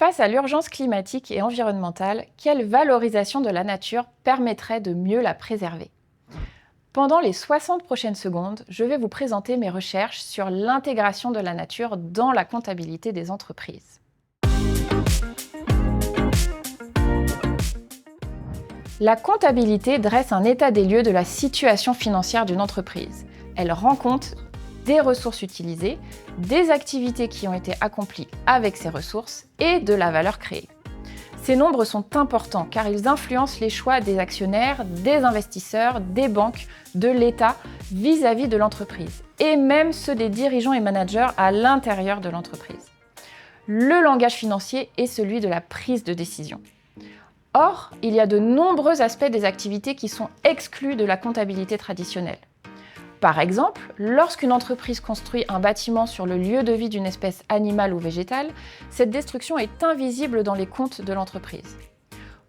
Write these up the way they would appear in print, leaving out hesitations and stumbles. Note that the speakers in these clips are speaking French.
Face à l'urgence climatique et environnementale, quelle valorisation de la nature permettrait de mieux la préserver? Pendant les 60 prochaines secondes, je vais vous présenter mes recherches sur l'intégration de la nature dans la comptabilité des entreprises. La comptabilité dresse un état des lieux de la situation financière d'une entreprise. Elle rend compte des ressources utilisées, des activités qui ont été accomplies avec ces ressources et de la valeur créée. Ces nombres sont importants car ils influencent les choix des actionnaires, des investisseurs, des banques, de l'État vis-à-vis de l'entreprise et même ceux des dirigeants et managers à l'intérieur de l'entreprise. Le langage financier est celui de la prise de décision. Or, il y a de nombreux aspects des activités qui sont exclus de la comptabilité traditionnelle. Par exemple, lorsqu'une entreprise construit un bâtiment sur le lieu de vie d'une espèce animale ou végétale, cette destruction est invisible dans les comptes de l'entreprise.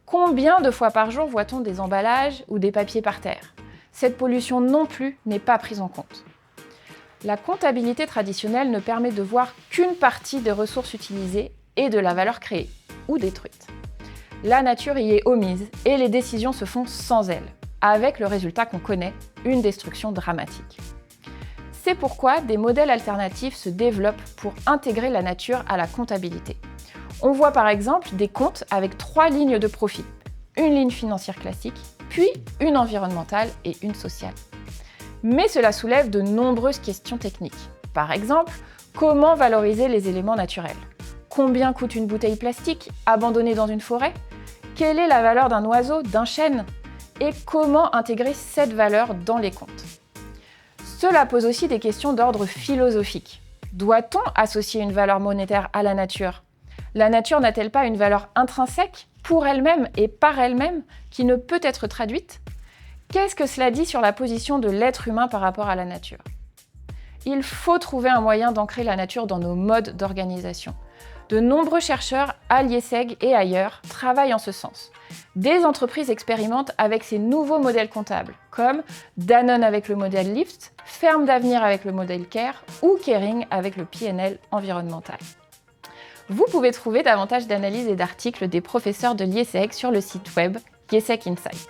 Combien de fois par jour voit-on des emballages ou des papiers par terre? Cette pollution non plus n'est pas prise en compte. La comptabilité traditionnelle ne permet de voir qu'une partie des ressources utilisées et de la valeur créée ou détruite. La nature y est omise et les décisions se font sans elle, avec le résultat qu'on connaît, une destruction dramatique. C'est pourquoi des modèles alternatifs se développent pour intégrer la nature à la comptabilité. On voit par exemple des comptes avec 3 lignes de profit, une ligne financière classique, puis une environnementale et une sociale. Mais cela soulève de nombreuses questions techniques. Par exemple, comment valoriser les éléments naturels? Combien coûte une bouteille plastique abandonnée dans une forêt? Quelle est la valeur d'un oiseau, d'un chêne? Et comment intégrer cette valeur dans les comptes? Cela pose aussi des questions d'ordre philosophique. Doit-on associer une valeur monétaire à la nature? La nature n'a-t-elle pas une valeur intrinsèque, pour elle-même et par elle-même, qui ne peut être traduite? Qu'est-ce que cela dit sur la position de l'être humain par rapport à la nature? Il faut trouver un moyen d'ancrer la nature dans nos modes d'organisation. De nombreux chercheurs à l'IESEG et ailleurs travaillent en ce sens. Des entreprises expérimentent avec ces nouveaux modèles comptables, comme Danone avec le modèle LIFT, Ferme d'Avenir avec le modèle CARE ou Kering avec le PNL environnemental. Vous pouvez trouver davantage d'analyses et d'articles des professeurs de l'IESEG sur le site web IESEG Insight.